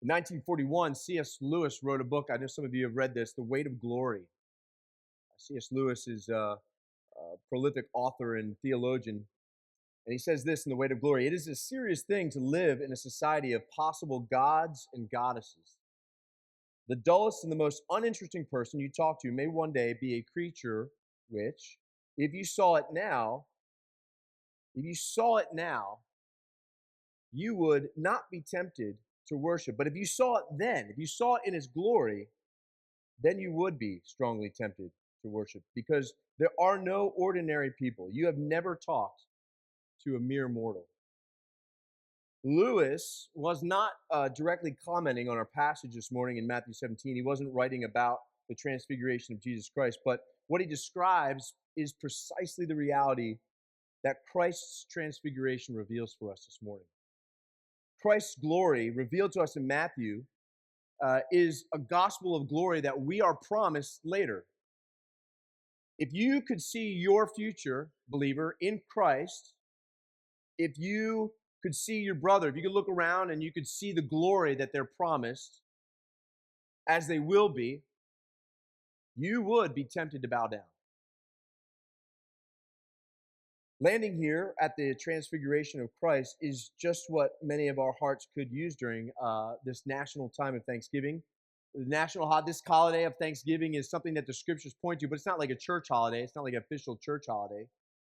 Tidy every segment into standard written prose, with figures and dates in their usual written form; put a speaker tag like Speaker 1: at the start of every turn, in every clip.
Speaker 1: In 1941, C.S. Lewis wrote a book. I know some of you have read this, The Weight of Glory. C.S. Lewis is a prolific author and theologian. And he says this in The Weight of Glory: "It is a serious thing to live in a society of possible gods and goddesses. The dullest and the most uninteresting person you talk to may one day be a creature which, if you saw it now, you would not be tempted to worship. But if you saw it then, if you saw it in its glory, then you would be strongly tempted to worship, because there are no ordinary people. You have never talked to a mere mortal." Lewis was not directly commenting on our passage this morning in Matthew 17. He wasn't writing about the transfiguration of Jesus Christ, but what he describes is precisely the reality that Christ's transfiguration reveals for us this morning. Christ's glory, revealed to us in Matthew, is a gospel of glory that we are promised later. If you could see your future, believer, in Christ, if you could see your brother, if you could look around and you could see the glory that they're promised, as they will be, you would be tempted to bow down. Landing here at the transfiguration of Christ is just what many of our hearts could use during this national time of Thanksgiving. This holiday of Thanksgiving is something that the scriptures point to, but it's not like a church holiday. It's not like an official church holiday.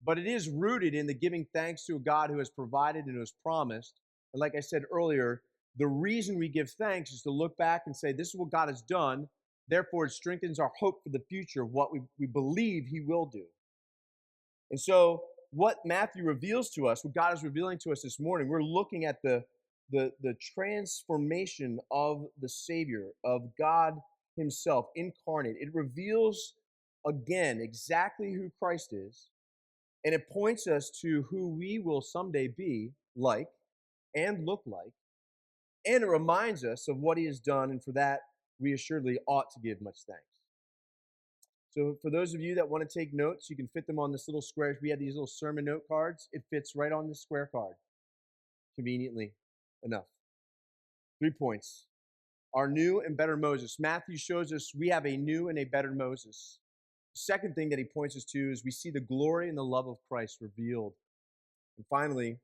Speaker 1: But it is rooted in the giving thanks to a God who has provided and who has promised. And like I said earlier, the reason we give thanks is to look back and say, this is what God has done. Therefore, it strengthens our hope for the future of what we believe he will do. And so what Matthew reveals to us, what God is revealing to us this morning, we're looking at the transformation of the Savior, of God himself incarnate. It reveals again exactly who Christ is, and it points us to who we will someday be like and look like, and it reminds us of what he has done, and for that we assuredly ought to give much thanks. So for those of you that want to take notes, you can fit them on this little square. We have these little sermon note cards. It fits right on this square card, conveniently enough. 3 points. Our new and better Moses. Matthew shows us we have a new and a better Moses. The second thing that he points us to is we see the glory and the love of Christ revealed. And finally,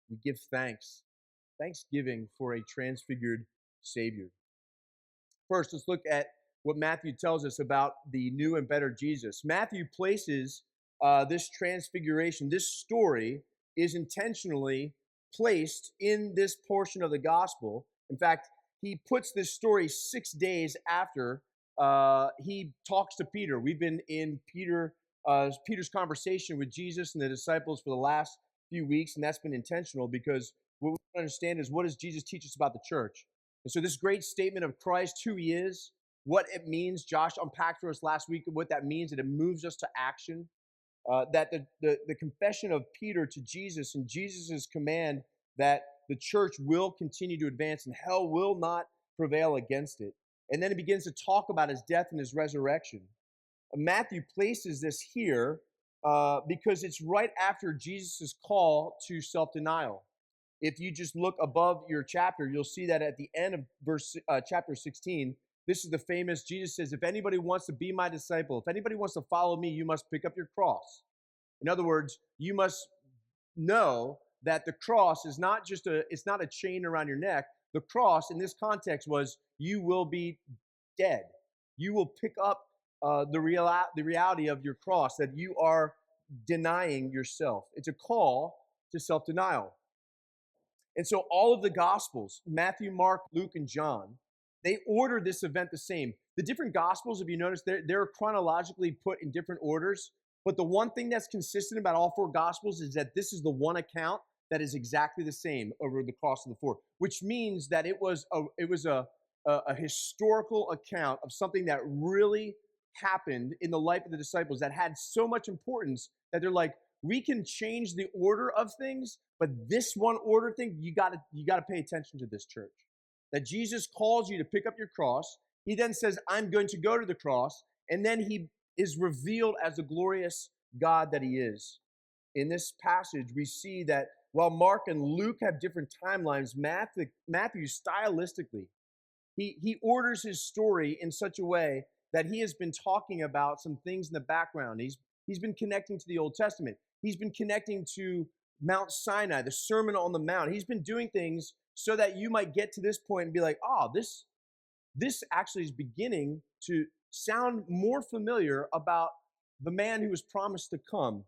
Speaker 1: we give thanks. Thanksgiving for a transfigured Savior. First, let's look at what Matthew tells us about the new and better Jesus. Matthew places this transfiguration, this story is intentionally placed in this portion of the gospel. In fact, he puts this story 6 days after he talks to Peter. We've been in Peter's conversation with Jesus and the disciples for the last few weeks, and that's been intentional because what we understand is, what does Jesus teach us about the church? And so this great statement of Christ, who he is, what it means, Josh unpacked for us last week what that means, that it moves us to action. That the confession of Peter to Jesus and Jesus' command that the church will continue to advance and hell will not prevail against it. And then it begins to talk about his death and his resurrection. Matthew places this here because it's right after Jesus' call to self-denial. If you just look above your chapter, you'll see that at the end of chapter 16, this is the famous, Jesus says, if anybody wants to be my disciple, if anybody wants to follow me, you must pick up your cross. In other words, you must know that the cross is not just it's not a chain around your neck. The cross in this context was you will be dead. You will pick up the reality of your cross, that you are denying yourself. It's a call to self-denial. And so all of the Gospels, Matthew, Mark, Luke, and John, they order this event the same. The different Gospels, if you notice, they're chronologically put in different orders. But the one thing that's consistent about all 4 Gospels is that this is the one account that is exactly the same over the course of the 4, which means that it was a historical account of something that really happened in the life of the disciples that had so much importance that they're like, we can change the order of things, but this one order thing, you gotta pay attention to this, church. That Jesus calls you to pick up your cross. He then says, I'm going to go to the cross. And then he is revealed as the glorious God that he is. In this passage, we see that while Mark and Luke have different timelines, Matthew stylistically, he orders his story in such a way that he has been talking about some things in the background. He's been connecting to the Old Testament. He's been connecting to Mount Sinai, the Sermon on the Mount. He's been doing things so that you might get to this point and be like, oh, this actually is beginning to sound more familiar about the man who was promised to come.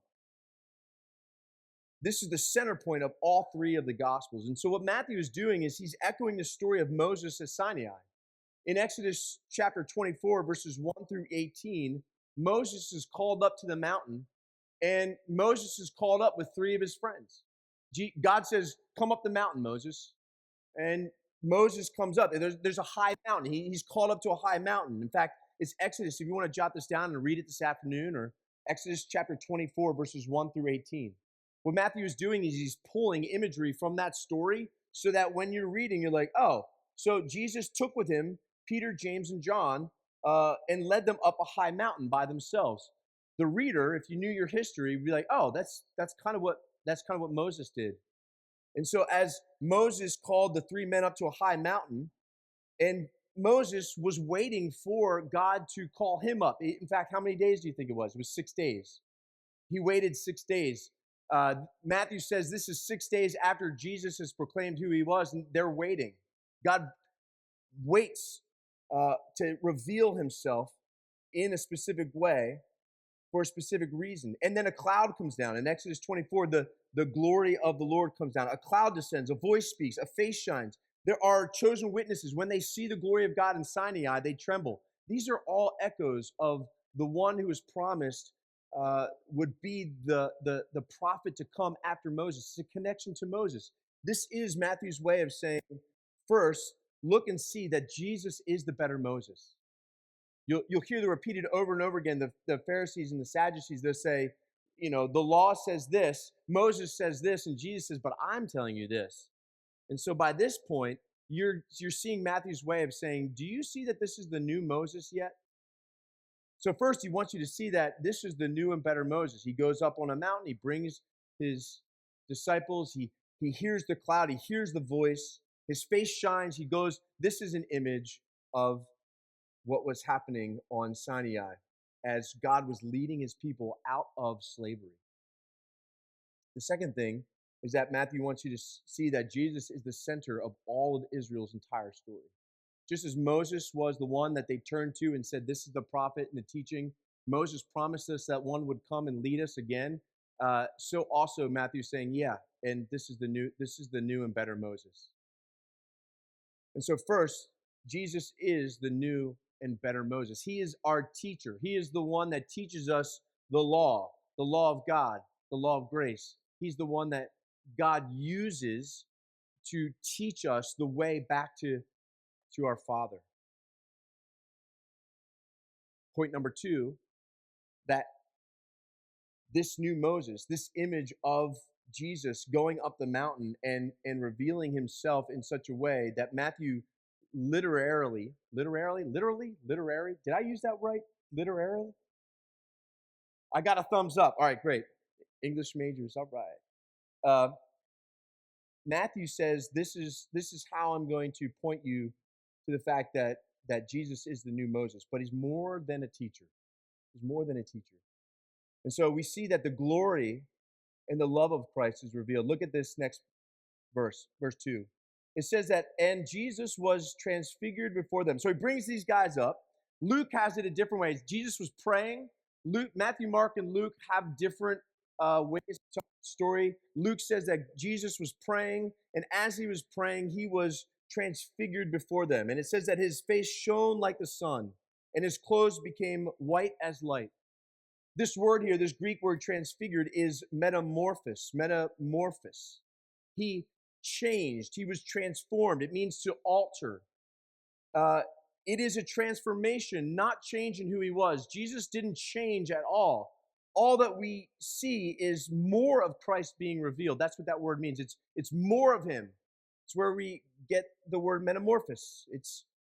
Speaker 1: This is the center point of all three of the Gospels. And so what Matthew is doing is he's echoing the story of Moses at Sinai. In Exodus chapter 24, verses 1 through 18, Moses is called up to the mountain, and Moses is called up with three of his friends. God says, come up the mountain, Moses. And Moses comes up. There's a high mountain. He's called up to a high mountain. In fact, it's Exodus. If you want to jot this down and read it this afternoon, or Exodus chapter 24, verses 1 through 18. What Matthew is doing is he's pulling imagery from that story so that when you're reading, you're like, oh, so Jesus took with him Peter, James, and John and led them up a high mountain by themselves. The reader, if you knew your history, would be like, oh, that's kind of what Moses did. And so as Moses called the three men up to a high mountain, and Moses was waiting for God to call him up. In fact, how many days do you think it was? It was 6 days. He waited 6 days. Matthew says this is 6 days after Jesus has proclaimed who he was, and they're waiting. God waits to reveal himself in a specific way for a specific reason. And then a cloud comes down. In Exodus 24, the glory of the Lord comes down. A cloud descends, a voice speaks, a face shines. There are chosen witnesses. When they see the glory of God in Sinai, they tremble. These are all echoes of the one who was promised would be the prophet to come after Moses. It's a connection to Moses. This is Matthew's way of saying, first, look and see that Jesus is the better Moses. You'll hear the repeated over and over again, the Pharisees and the Sadducees, they'll say, you know, the law says this, Moses says this, and Jesus says, but I'm telling you this. And so by this point, you're seeing Matthew's way of saying, do you see that this is the new Moses yet? So first, he wants you to see that this is the new and better Moses. He goes up on a mountain, he brings his disciples, he hears the cloud, he hears the voice, his face shines, he goes, this is an image of what was happening on Sinai as God was leading his people out of slavery. The second thing is that Matthew wants you to see that Jesus is the center of all of Israel's entire story. Just as Moses was the one that they turned to and said, this is the prophet and the teaching, Moses promised us that one would come and lead us again. So also Matthew's saying, yeah, and this is the new and better Moses. And so first, Jesus is the new and better Moses. He is our teacher. He is the one that teaches us the law of God, the law of grace. He's the one that God uses to teach us the way back to our Father. Point number two, that this new Moses, this image of Jesus going up the mountain and revealing himself in such a way that Matthew literary, did I use that right? Literarily? I got a thumbs up. All right, great. English majors, all right. Matthew says, this is how I'm going to point you to the fact that Jesus is the new Moses, but he's more than a teacher. He's more than a teacher. And so we see that the glory and the love of Christ is revealed. Look at this next verse 2. It says that, and Jesus was transfigured before them. So he brings these guys up. Luke has it a different way. Jesus was praying. Matthew, Mark, and Luke have different ways to tell the story. Luke says that Jesus was praying, and as he was praying, he was transfigured before them. And it says that his face shone like the sun, and his clothes became white as light. This word here, this Greek word transfigured, is metamorphos. He changed. He was transformed. It means to alter. It is a transformation, not change in who he was. Jesus didn't change at all. All that we see is more of Christ being revealed. That's what that word means. It's more of him. It's where we get the word metamorphos.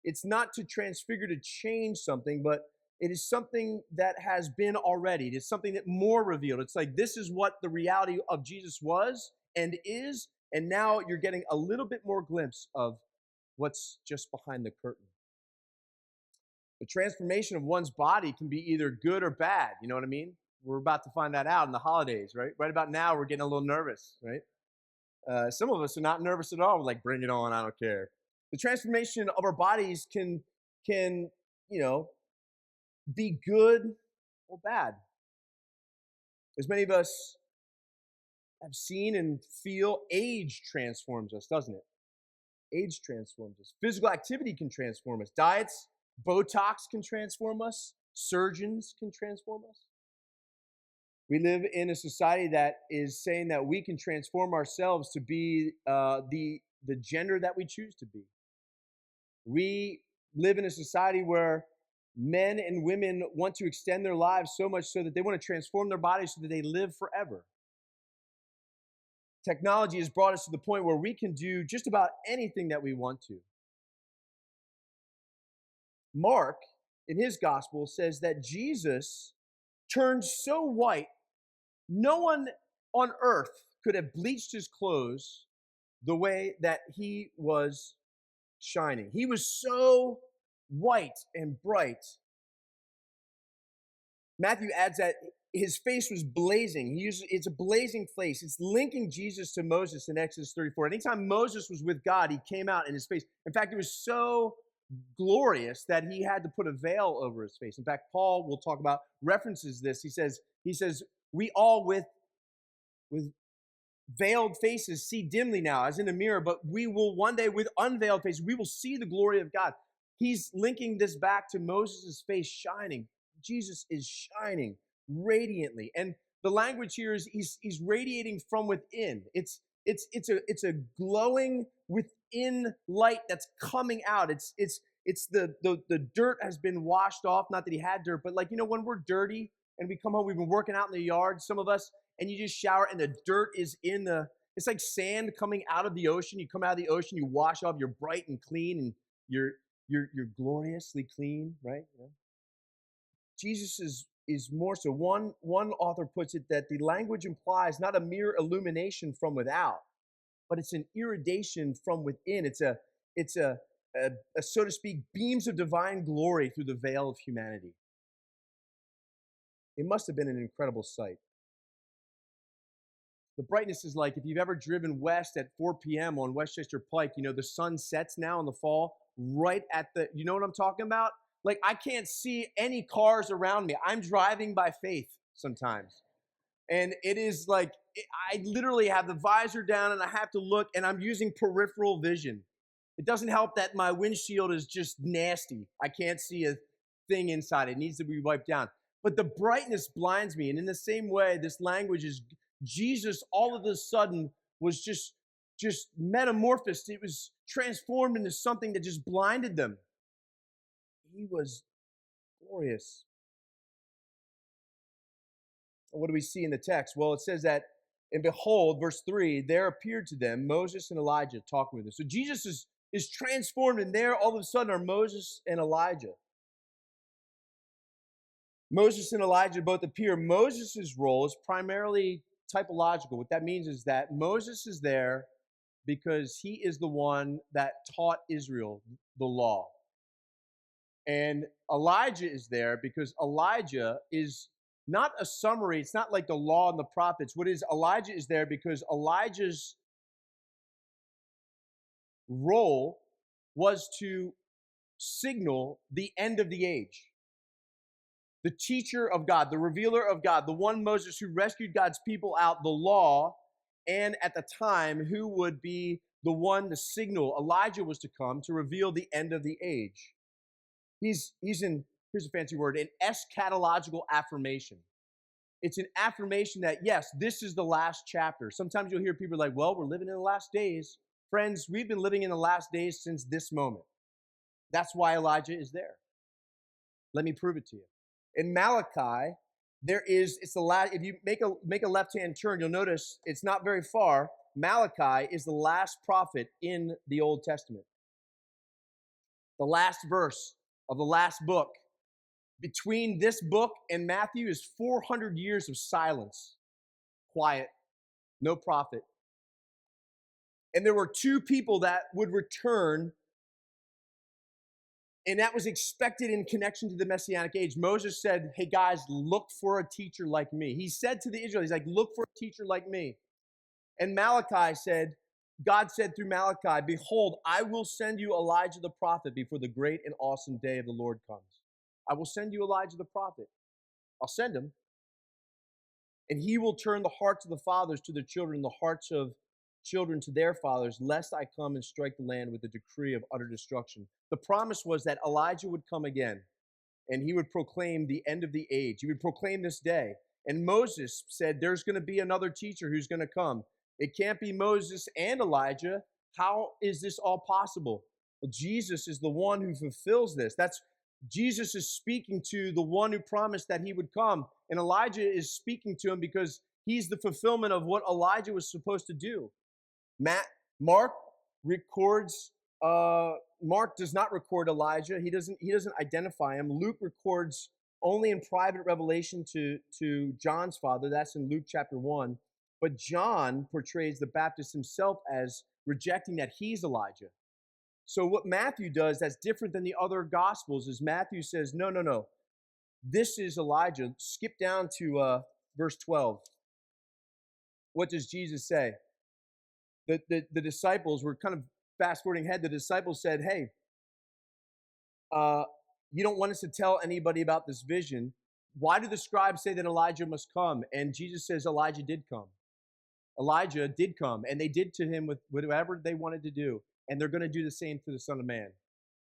Speaker 1: It's not to transfigure, to change something, but it is something that has been already. It is something that more revealed. It's like this is what the reality of Jesus was, and is, and now you're getting a little bit more glimpse of what's just behind the curtain. The transformation of one's body can be either good or bad. You know what I mean? We're about to find that out in the holidays, right? Right about now, we're getting a little nervous, right? Some of us are not nervous at all. We're like, bring it on, I don't care. The transformation of our bodies can be good or bad. As many of us have seen and feel, age transforms us, doesn't it? Age transforms us. Physical activity can transform us. Diets, Botox can transform us. Surgeons can transform us. We live in a society that is saying that we can transform ourselves to be the gender that we choose to be. We live in a society where men and women want to extend their lives so much so that they want to transform their bodies so that they live forever. Technology has brought us to the point where we can do just about anything that we want to. Mark, in his gospel, says that Jesus turned so white, no one on earth could have bleached his clothes the way that he was shining. He was so white and bright. Matthew adds that his face was blazing. It's a blazing face. It's linking Jesus to Moses in Exodus 34. Anytime Moses was with God, he came out in his face. In fact, it was so glorious that he had to put a veil over his face. In fact, Paul will talk about, references this. He says, we all with veiled faces see dimly now as in a mirror, but we will one day with unveiled faces, we will see the glory of God. He's linking this back to Moses' face shining. Jesus is shining radiantly. And the language here is he's radiating from within. It's a glowing within light that's coming out. It's the dirt has been washed off. Not that he had dirt, but when we're dirty and we come home, we've been working out in the yard, some of us, and you just shower and the dirt is it's like sand coming out of the ocean. You come out of the ocean, you wash off, you're bright and clean, and you're gloriously clean, right? Yeah. Jesus is more so. One author puts it that the language implies not a mere illumination from without, but it's an irradiation from within. It's a so to speak, beams of divine glory through the veil of humanity. It must have been an incredible sight. The brightness is like if you've ever driven west at 4 p.m. on Westchester Pike, the sun sets now in the fall right at you know what I'm talking about? Like I can't see any cars around me. I'm driving by faith sometimes. And it is like, I literally have the visor down and I have to look and I'm using peripheral vision. It doesn't help that my windshield is just nasty. I can't see a thing inside. It needs to be wiped down. But the brightness blinds me. And in the same way, this language is Jesus all of a sudden was just metamorphosed. It was transformed into something that just blinded them. He was glorious. What do we see in the text? Well, it says that, and behold, verse 3, there appeared to them Moses and Elijah talking with them. So Jesus is transformed, and there all of a sudden are Moses and Elijah. Moses and Elijah both appear. Moses' role is primarily typological. What that means is that Moses is there because he is the one that taught Israel the law. And Elijah is there because Elijah is not a summary. It's not like the law and the prophets. Elijah is there because Elijah's role was to signal the end of the age. The teacher of God, the revealer of God, the one Moses who rescued God's people out, the law, and at the time, who would be the one to signal Elijah was to come to reveal the end of the age. He's in, here's a fancy word, an eschatological affirmation. It's an affirmation that, yes, this is the last chapter. Sometimes you'll hear people like, well, we're living in the last days. Friends, we've been living in the last days since this moment. That's why Elijah is there. Let me prove it to you. In Malachi, it's the last, if you make a left-hand turn, you'll notice it's not very far. Malachi is the last prophet in the Old Testament. The last verse of the last book. Between this book and Matthew is 400 years of silence, quiet, no prophet. And there were two people that would return, and that was expected in connection to the Messianic age. Moses said, hey guys, look for a teacher like me. He said to the Israelites, he's like, look for a teacher like me. And Malachi said, God said through Malachi, behold, I will send you Elijah the prophet before the great and awesome day of the Lord comes. I will send you Elijah the prophet. I'll send him. And he will turn the hearts of the fathers to their children, the hearts of children to their fathers, lest I come and strike the land with a decree of utter destruction. The promise was that Elijah would come again, and he would proclaim the end of the age. He would proclaim this day. And Moses said, there's going to be another teacher who's going to come. It can't be Moses and Elijah. How is this all possible? Well, Jesus is the one who fulfills this. Jesus is speaking to the one who promised that he would come. And Elijah is speaking to him because he's the fulfillment of what Elijah was supposed to do. Mark records, Mark does not record Elijah. He doesn't identify him. Luke records only in private revelation to John's father. That's in Luke chapter 1. But John portrays the Baptist himself as rejecting that he's Elijah. So what Matthew does that's different than the other Gospels is Matthew says, no, this is Elijah. Skip down to verse 12. What does Jesus say? The disciples were kind of fast-forwarding ahead. The disciples said, hey, you don't want us to tell anybody about this vision. Why do the scribes say that Elijah must come? And Jesus says Elijah did come. Elijah did come, and they did to him with whatever they wanted to do. And they're going to do the same to the Son of Man.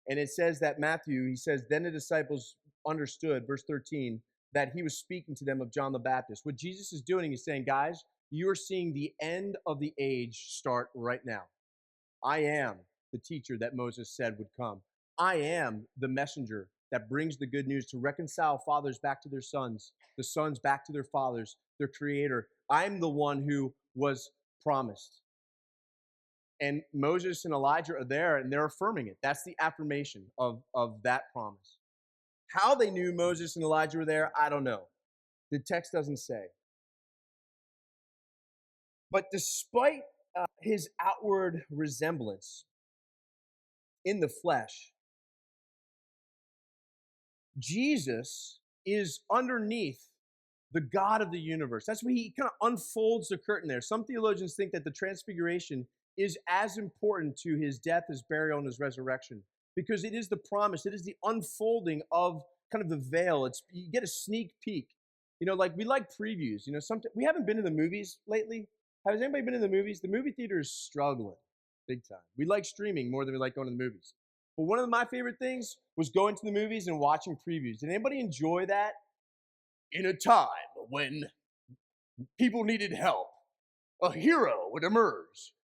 Speaker 1: And it says that Matthew, he says, then the disciples understood, verse 13, that he was speaking to them of John the Baptist. What Jesus is doing is saying, guys, you are seeing the end of the age start right now. I am the teacher that Moses said would come. I am the messenger that brings the good news to reconcile fathers back to their sons, the sons back to their fathers, their creator. I'm the one who was promised. And Moses and Elijah are there, and they're affirming it. That's the affirmation of that promise. How they knew Moses and Elijah were there, I don't know. The text doesn't say. But despite his outward resemblance in the flesh, Jesus is underneath the God of the universe. That's why he kind of unfolds the curtain there. Some theologians think that the transfiguration is as important to his death, his burial, and his resurrection, because it is the promise. It is the unfolding of kind of the veil. You get a sneak peek. Like we like previews. We haven't been to the movies lately. Has anybody been to the movies? The movie theater is struggling big time. We like streaming more than we like going to the movies. But one of my favorite things was going to the movies and watching previews. Did anybody enjoy that? In a time when people needed help, a hero would emerge.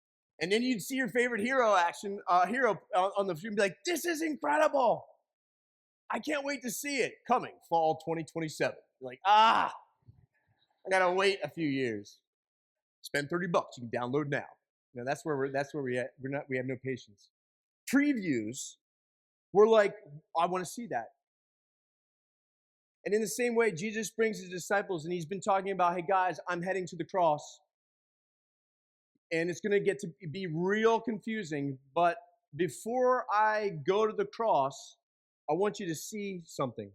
Speaker 1: And then you'd see your favorite hero on the film and be like, this is incredible. I can't wait to see it. Coming fall 2027. You're like, I gotta wait a few years. Spend $30. You can download now. That's where we're at. We have no patience. Previews, we're like, I want to see that. And in the same way, Jesus brings his disciples, and he's been talking about, hey guys, I'm heading to the cross. And it's going to get to be real confusing. But before I go to the cross, I want you to see something.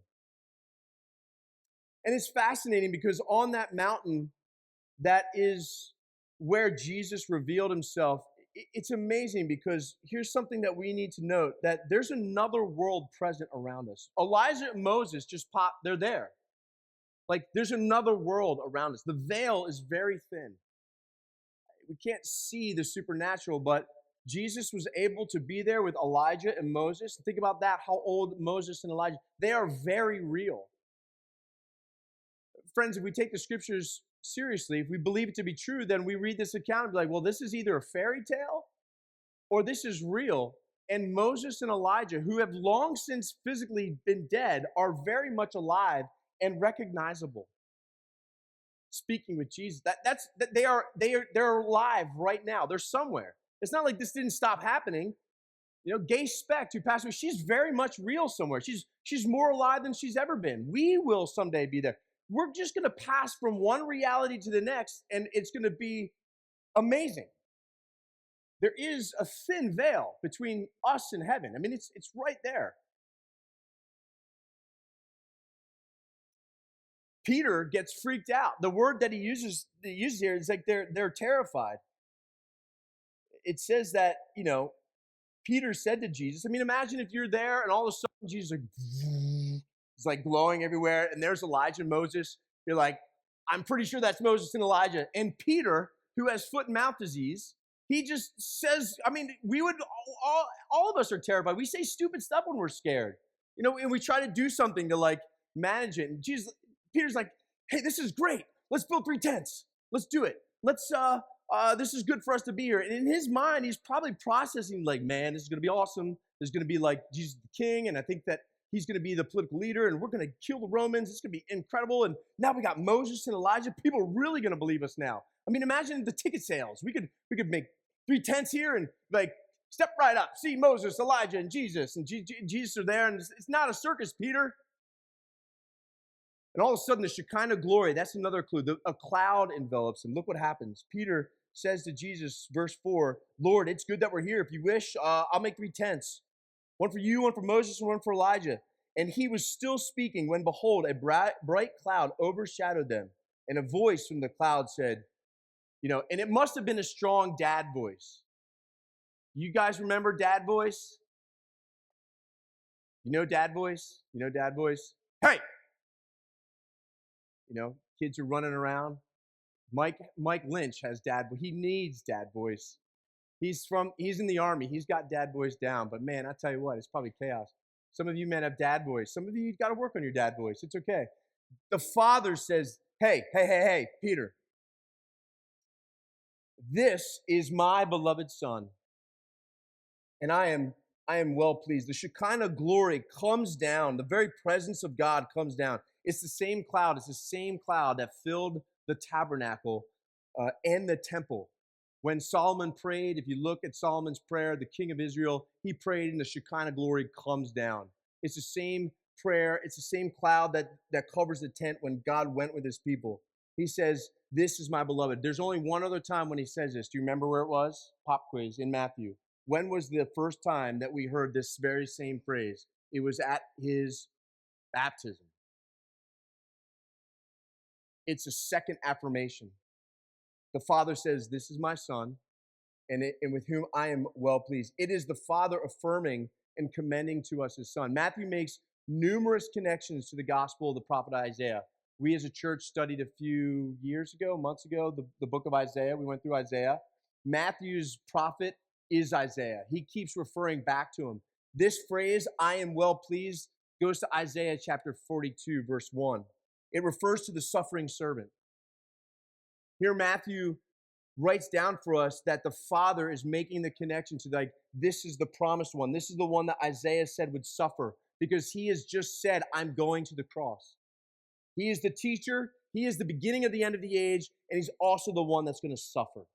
Speaker 1: And it's fascinating because on that mountain, that is where Jesus revealed himself. It's amazing because here's something that we need to note, that there's another world present around us. Elijah and Moses just popped, they're there. Like there's another world around us. The veil is very thin. We can't see the supernatural, but Jesus was able to be there with Elijah and Moses. Think about that, how old Moses and Elijah, they are very real. Friends, if we take the scriptures seriously, if we believe it to be true, then we read this account and be like, well, this is either a fairy tale or this is real. And Moses and Elijah, who have long since physically been dead, are very much alive and recognizable. Speaking with Jesus, they're alive right now. They're somewhere. It's not like this didn't stop happening. Gay Specht, who passed away, she's very much real somewhere. She's more alive than she's ever been. We will someday be there. We're just going to pass from one reality to the next, and it's going to be amazing. there is a thin veil between us and heaven. I mean, it's right there. Peter gets freaked out. The word that he uses here is like they're terrified. It says that, Peter said to Jesus, I mean, imagine if you're there and all of a sudden Jesus is like glowing everywhere, and there's Elijah and Moses. You're like, I'm pretty sure that's Moses and Elijah. And Peter, who has foot and mouth disease, he just says, I mean, we would, all of us are terrified. We say stupid stuff when we're scared, and we try to do something to like manage it. And Peter's like, hey, this is great. Let's build 3 tents. Let's do it. This is good for us to be here. And in his mind, he's probably processing like, man, this is going to be awesome. There's going to be like Jesus the King, and I think that he's going to be the political leader, and we're going to kill the Romans. It's going to be incredible. And now we got Moses and Elijah. People are really going to believe us now. I mean, imagine the ticket sales. We could make 3 tents here and like step right up. See Moses, Elijah, and Jesus. And Jesus are there, and it's not a circus, Peter. And all of a sudden, the Shekinah glory, that's another clue. A cloud envelops him. Look what happens. Peter says to Jesus, verse 4, Lord, it's good that we're here. If you wish, I'll make 3 tents. One for you, one for Moses, and one for Elijah. And he was still speaking when, behold, a bright cloud overshadowed them. And a voice from the cloud said, and it must have been a strong dad voice. You guys remember dad voice? Dad voice? Dad voice? Hey! Kids are running around. Mike Lynch has dad, but he needs dad voice. He's in the Army. He's got dad voice down. But man, I tell you what, it's probably chaos. Some of you men have dad voice. Some of you got to work on your dad voice. It's okay. The father says, hey, Peter, this is my beloved son, and I am well pleased. The Shekinah glory comes down. The very presence of God comes down. It's the same cloud. It's the same cloud that filled the tabernacle and the temple. When Solomon prayed, if you look at Solomon's prayer, the king of Israel, he prayed and the Shekinah glory comes down. It's the same prayer. It's the same cloud that covers the tent when God went with his people. He says, this is my beloved. There's only one other time when he says this. Do you remember where it was? Pop quiz in Matthew. When was the first time that we heard this very same phrase? It was at his baptism. It's a second affirmation. The Father says, this is my Son, and with whom I am well pleased. It is the Father affirming and commending to us his Son. Matthew makes numerous connections to the gospel of the prophet Isaiah. We as a church studied a few months ago, the book of Isaiah. We went through Isaiah. Matthew's prophet is Isaiah. He keeps referring back to him. This phrase, I am well pleased, goes to Isaiah chapter 42, verse 1. It refers to the suffering servant. Here Matthew writes down for us that the Father is making the connection to like, this is the promised one. This is the one that Isaiah said would suffer because he has just said, I'm going to the cross. He is the teacher. He is the beginning of the end of the age. And he's also the one that's going to suffer.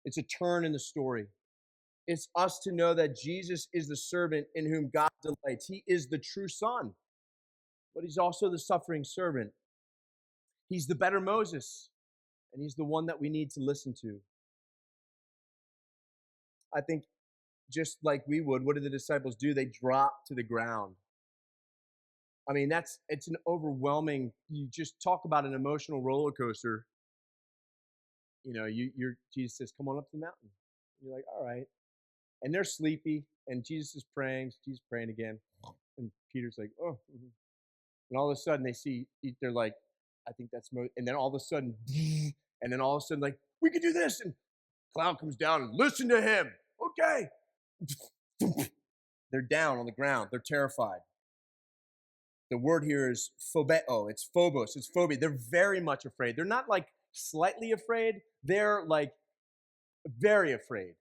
Speaker 1: It's a turn in the story. It's us to know that Jesus is the servant in whom God delights. He is the true Son, but he's also the suffering servant. He's the better Moses, and he's the one that we need to listen to. I think just like we would, what did the disciples do? They dropped to the ground. I mean, it's an overwhelming, you just talk about an emotional roller coaster. Jesus says, come on up to the mountain. You're like, all right. And they're sleepy, and Jesus is praying. Jesus praying again. And Peter's like, oh. Mm-hmm. And all of a sudden they're like, I think that's Moses. And then all of a sudden, like, we can do this. And cloud comes down and listen to him. Okay. They're down on the ground. They're terrified. The word here is phobeo. It's phobos. It's phobia. They're very much afraid. They're not like slightly afraid. They're like very afraid,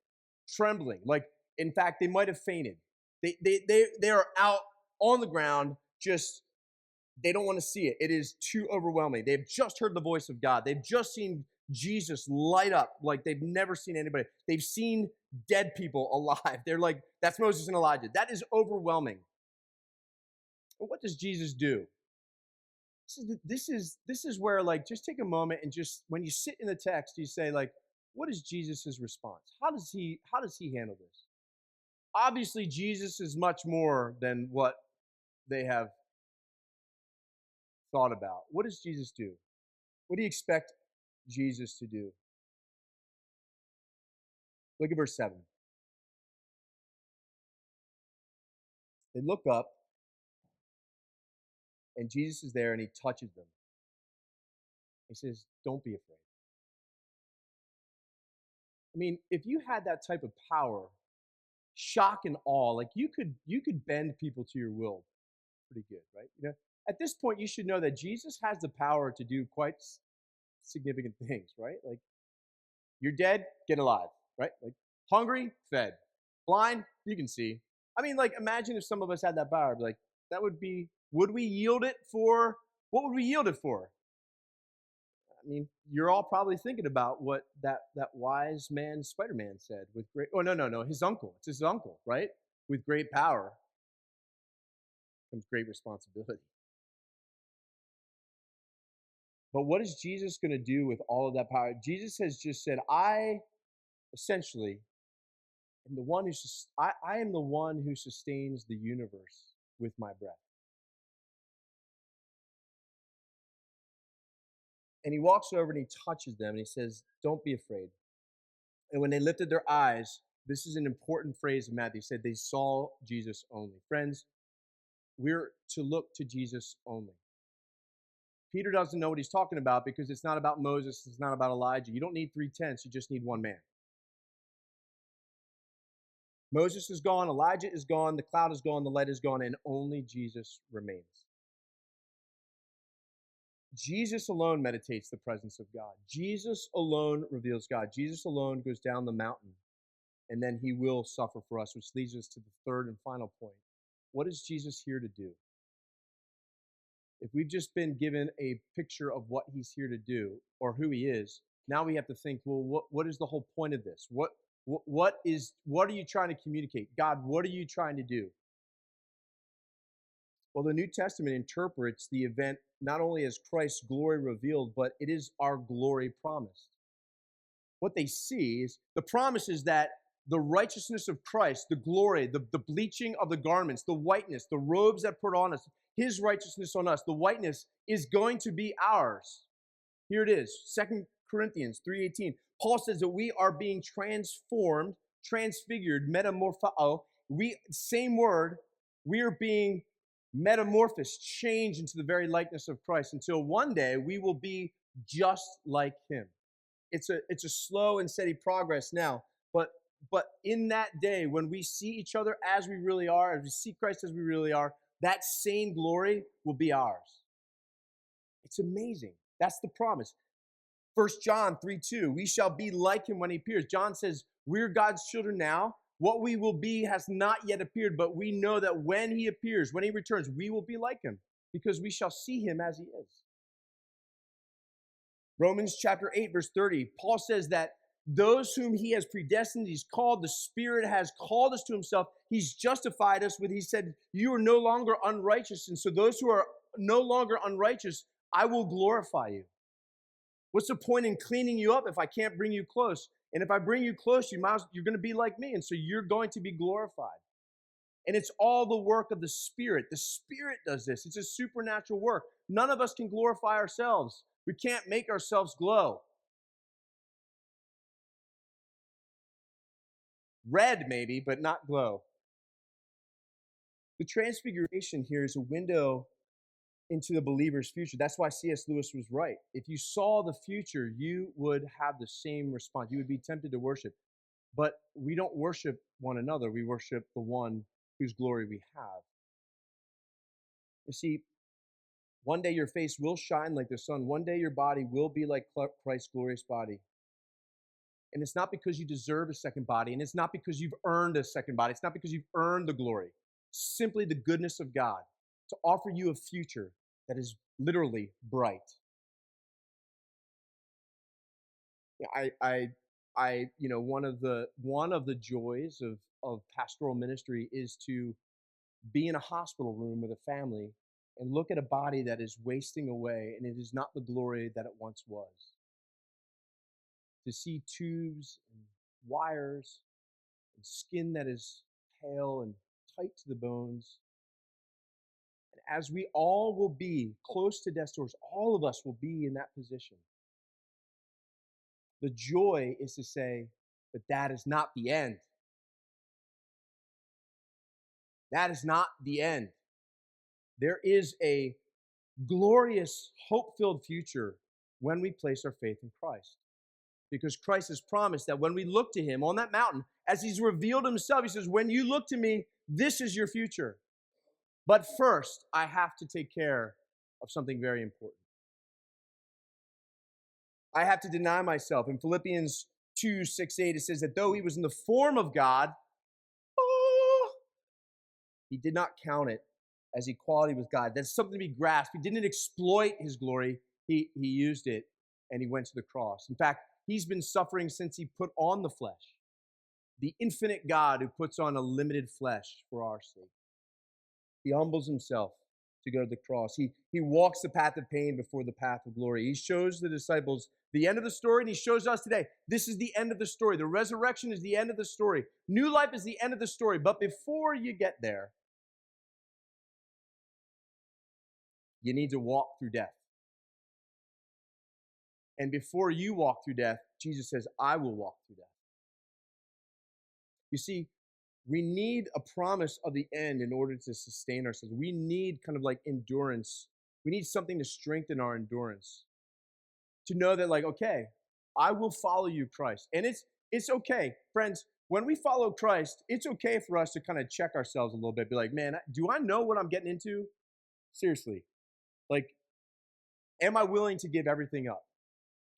Speaker 1: trembling. Like, in fact, they might have fainted. They are out on the ground, just, they don't want to see it. It is too overwhelming. They've just heard the voice of God. They've just seen Jesus light up like they've never seen anybody. They've seen dead people alive. They're like, that's Moses and Elijah. That is overwhelming. But what does Jesus do? This is where, like, just take a moment and just, when you sit in the text, you say, like, what is Jesus' response? How does he handle this? Obviously, Jesus is much more than what they have thought about. What does Jesus do? What do you expect Jesus to do? Look at verse 7. They look up, and Jesus is there, and he touches them. He says, don't be afraid. I mean, if you had that type of power, shock and awe, like you could bend people to your will pretty good, right? At this point, you should know that Jesus has the power to do quite significant things, right? Like, you're dead, get alive, right? Like, hungry, fed. Blind, you can see. I mean, like, imagine if some of us had that power. Like, that would be, would we yield it for, what would we yield it for? I mean, you're all probably thinking about what that wise man Spider-Man said with great, oh, no, his uncle. It's his uncle, right? With great power comes great responsibility. But what is Jesus going to do with all of that power? Jesus has just said, I essentially am the one I am the one who sustains the universe with my breath. And he walks over and he touches them and he says, don't be afraid. And when they lifted their eyes, this is an important phrase of Matthew. He said they saw Jesus only. Friends, we're to look to Jesus only. Peter doesn't know what he's talking about because it's not about Moses. It's not about Elijah. You don't need 3 tents. You just need one man. Moses is gone. Elijah is gone. The cloud is gone. The light is gone. And only Jesus remains. Jesus alone meditates the presence of God. Jesus alone reveals God. Jesus alone goes down the mountain, and then he will suffer for us, which leads us to the third and final point. What is Jesus here to do? If we've just been given a picture of what he's here to do or who he is, now we have to think, well, what is the whole point of this? What are you trying to communicate? God, what are you trying to do? Well, the New Testament interprets the event not only as Christ's glory revealed, but it is our glory promised. What they see is the promise is that the righteousness of Christ, the glory, the bleaching of the garments, the whiteness, the robes that put on us, his righteousness on us, the whiteness is going to be ours. Here it is, 2 Corinthians 3:18. Paul says that we are being transformed, transfigured, metamorpho. Same word, we are being metamorphosed, changed into the very likeness of Christ until one day we will be just like him. It's a slow and steady progress now, but in that day when we see each other as we really are, as we see Christ as we really are, that same glory will be ours. It's amazing. That's the promise. 1 John 3:2, we shall be like him when he appears. John says, we're God's children now. What we will be has not yet appeared, but we know that when he appears, when he returns, we will be like him because we shall see him as he is. Romans chapter 8, verse 30, Paul says that those whom he has predestined, he's called, the Spirit has called us to himself. He's justified us with, he said, you are no longer unrighteous. And so those who are no longer unrighteous, I will glorify you. What's the point in cleaning you up if I can't bring you close? And if I bring you close, you're going to be like me. And so you're going to be glorified. And it's all the work of the Spirit. The Spirit does this. It's a supernatural work. None of us can glorify ourselves. We can't make ourselves glow. Red maybe, but not glow. The transfiguration here is a window into the believer's future. That's why C.S. Lewis was right. If you saw the future, you would have the same response. You would be tempted to worship. But we don't worship one another. We worship the one whose glory we have. You see, one day your face will shine like the sun. One day your body will be like Christ's glorious body. And it's not because you deserve a second body, and it's not because you've earned a second body. It's not because you've earned the glory. Simply the goodness of God to offer you a future that is literally bright. One of the joys of pastoral ministry is to be in a hospital room with a family and look at a body that is wasting away, and it is not the glory that it once was. to see tubes and wires and skin that is pale and tight to the bones. And as we all will be close to death's doors, all of us will be in that position. The joy is to say, but that is not the end. That is not the end. There is a glorious, hope-filled future when we place our faith in Christ. Because Christ has promised that when we look to him on that mountain, as he's revealed himself, he says, when you look to me, this is your future. But first, I have to take care of something very important. I have to deny myself. In Philippians 2:6-8, it says that though he was in the form of God, he did not count it as equality with God. That's something to be grasped. He didn't exploit his glory. He used it, and he went to the cross. In fact, he's been suffering since he put on the flesh. The infinite God who puts on a limited flesh for our sake. He humbles himself to go to the cross. He walks the path of pain before the path of glory. He shows the disciples the end of the story, and he shows us today, this is the end of the story. The resurrection is the end of the story. New life is the end of the story. But before you get there, you need to walk through death. And before you walk through death, Jesus says, I will walk through death. You see, we need a promise of the end in order to sustain ourselves. We need kind of like endurance. We need something to strengthen our endurance. To know that, like, okay, I will follow you, Christ. And it's okay. Friends, when we follow Christ, it's okay for us to kind of check ourselves a little bit. Be like, man, do I know what I'm getting into? Seriously. Like, am I willing to give everything up?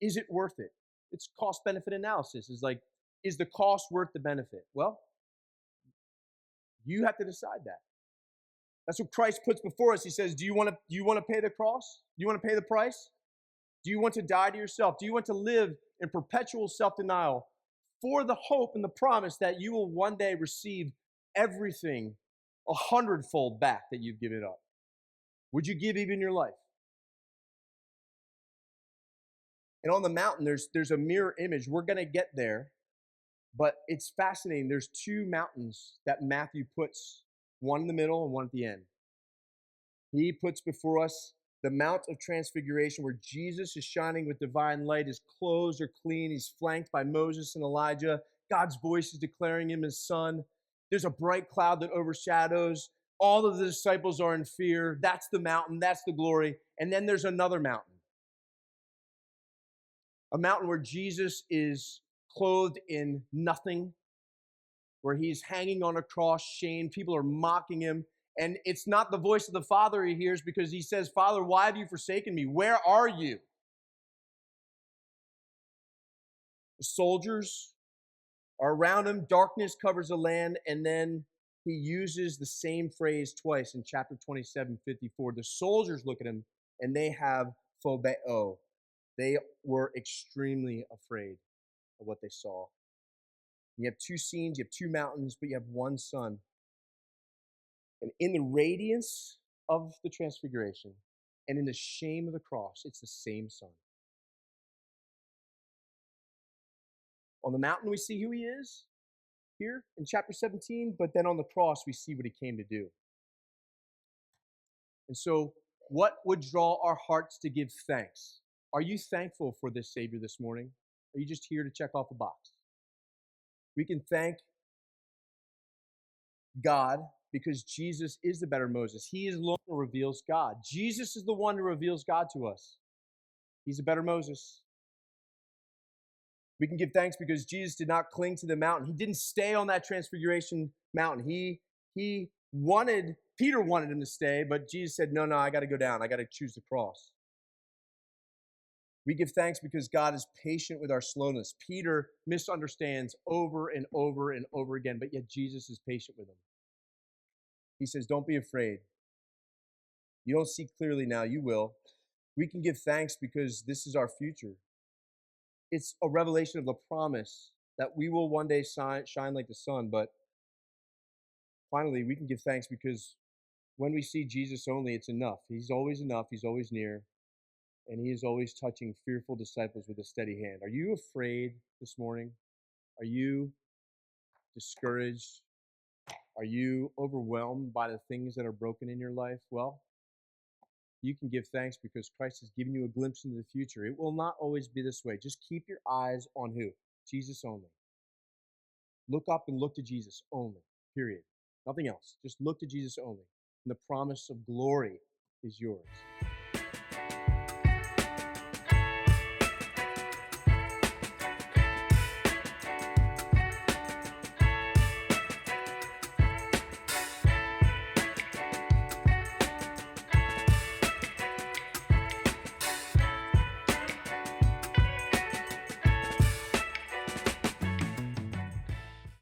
Speaker 1: Is it worth it? It's cost-benefit analysis. It's like, is the cost worth the benefit? Well, you have to decide that. That's what Christ puts before us. He says, do you want to pay the cross? Do you want to pay the price? Do you want to die to yourself? Do you want to live in perpetual self-denial for the hope and the promise that you will one day receive everything 100-fold back that you've given up? Would you give even your life? And on the mountain, there's a mirror image. We're going to get there, but it's fascinating. There's two mountains that Matthew puts, one in the middle and one at the end. He puts before us the Mount of Transfiguration, where Jesus is shining with divine light. His clothes are clean. He's flanked by Moses and Elijah. God's voice is declaring him his son. There's a bright cloud that overshadows. All of the disciples are in fear. That's the mountain. That's the glory. And then there's another mountain. A mountain where Jesus is clothed in nothing, where he's hanging on a cross, shamed. People are mocking him. And it's not the voice of the Father he hears, because he says, Father, why have you forsaken me? Where are you? The soldiers are around him. Darkness covers the land. And then he uses the same phrase twice in chapter 27:54. The soldiers look at him and they have phobeo. They were extremely afraid of what they saw. You have two scenes, you have two mountains, but you have one sun. And in the radiance of the transfiguration and in the shame of the cross, it's the same sun. On the mountain, we see who he is here in chapter 17, but then on the cross, we see what he came to do. And so, what would draw our hearts to give thanks? Are you thankful for this Savior this morning? Are you just here to check off a box? We can thank God because Jesus is the better Moses. He is the one who reveals God. Jesus is the one who reveals God to us. He's a better Moses. We can give thanks because Jesus did not cling to the mountain. He didn't stay on that transfiguration mountain. Peter wanted him to stay, but Jesus said, no, I got to go down. I got to choose the cross. We give thanks because God is patient with our slowness. Peter misunderstands over and over and over again, but yet Jesus is patient with him. He says, don't be afraid. You don't see clearly now, you will. We can give thanks because this is our future. It's a revelation of the promise that we will one day shine like the sun. But finally, we can give thanks because when we see Jesus only, it's enough. He's always enough. He's always near. and he is always touching fearful disciples with a steady hand. Are you afraid this morning? Are you discouraged? Are you overwhelmed by the things that are broken in your life? Well, you can give thanks because Christ has given you a glimpse into the future. It will not always be this way. Just keep your eyes on who? Jesus only. Look up and look to Jesus only, period. Nothing else. Just look to Jesus only. And the promise of glory is yours.